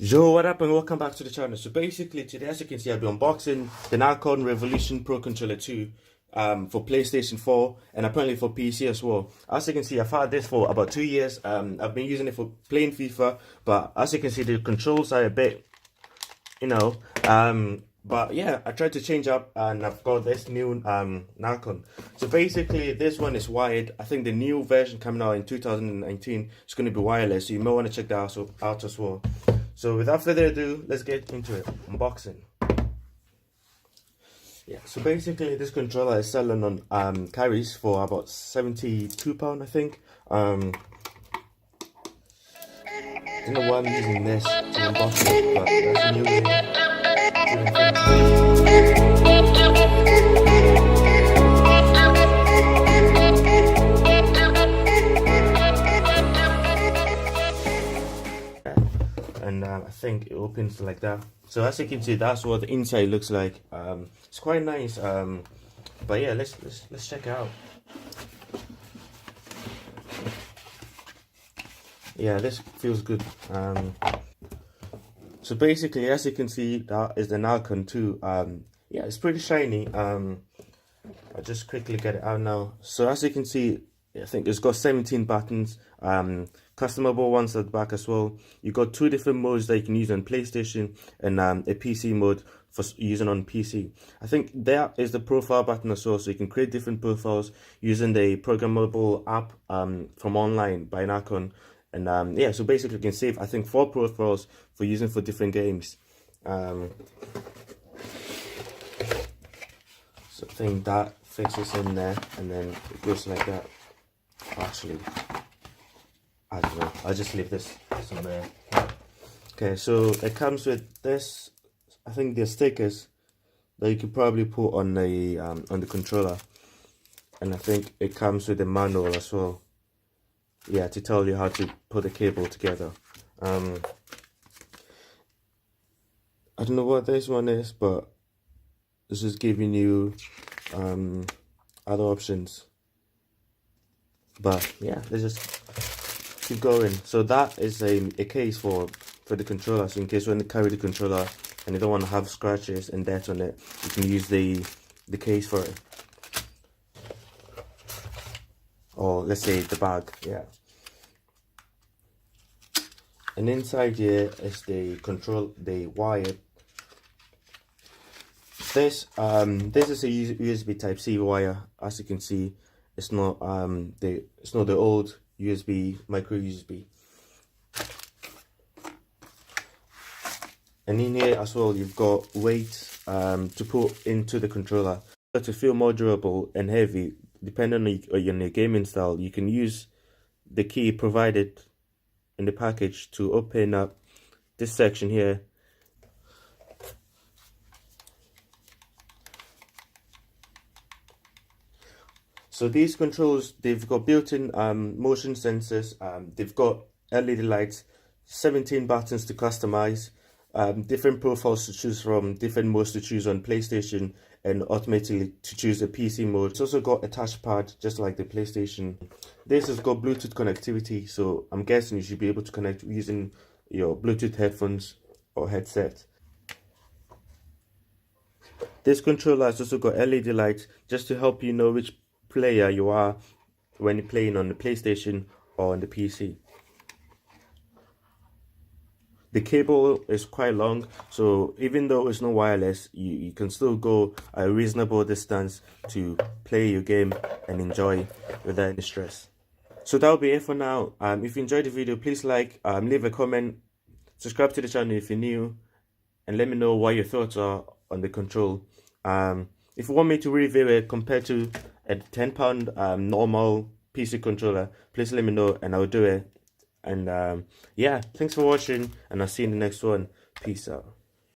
Yo, what up and welcome back to the channel. So basically today, as you can see, I'll be unboxing the Nacon Revolution Pro Controller 2 for PlayStation 4 and apparently for PC as well. As you can see, I've had this for about 2 years. I've been using it for playing FIFA, but as you can see, the controls are a bit, but yeah, I tried to change up and I've got this new Nacon. So basically this one is wired. I think the new version coming out in 2019 is going to be wireless, so you may want to check that out as well. So without further ado, let's get into it. Unboxing. Yeah, so basically this controller is selling on carries for about £72, I think. I don't know why I'm using this to unbox it, but that's new. And I think it opens like that. So as you can see, that's what the inside looks like. It's quite nice. But yeah, let's check it out. Yeah, this feels good. So basically, as you can see, that is the Nacon 2. Yeah, it's pretty shiny. I'll just quickly get it out now. So as you can see, I think it's got 17 buttons, customizable ones at the back as well. You got 2 different modes that you can use on PlayStation and a PC mode for using on PC. I think there is the profile button as well, so you can create different profiles using the programmable app from online by Nacon. And yeah, so basically you can save, I think, 4 profiles for using for different games. So I think that fixes in there, and then it goes like that. Actually, I don't know, I'll just leave this somewhere. Okay, so it comes with this. I think they're stickers that you could probably put on the controller, and I think it comes with a manual as well. Yeah, to tell you how to put the cable together. I don't know what this one is, but this is giving you other options. But yeah, let's just keep going. So that is a case for the controller. So in case you want to carry the controller and you don't want to have scratches and dirt on it, you can use the case for it. Or let's say the bag, yeah. And inside here is the wire. This is a USB Type C wire. As you can see, it's not the old USB, micro USB. And in here as well, you've got weight to put into the controller. To feel more durable and heavy, depending on your gaming style, you can use the key provided in the package to open up this section here. So these controls, they've got built-in motion sensors, they've got LED lights, 17 buttons to customize, different profiles to choose from, different modes to choose on PlayStation, and ultimately to choose a PC mode. It's also got a touchpad just like the PlayStation. This has got Bluetooth connectivity, so I'm guessing you should be able to connect using your Bluetooth headphones or headset. This controller has also got LED lights just to help you know which player you are when you're playing on the PlayStation or on the PC. The cable is quite long, so even though it's not wireless, you can still go a reasonable distance to play your game and enjoy without any stress. So that'll be it for now. If you enjoyed the video, please like, leave a comment, subscribe to the channel if you're new, and let me know what your thoughts are on the control. If you want me to review it compared to a £10 normal PC controller, please let me know and I'll do it. And yeah, thanks for watching, and I'll see you in the next one. Peace out.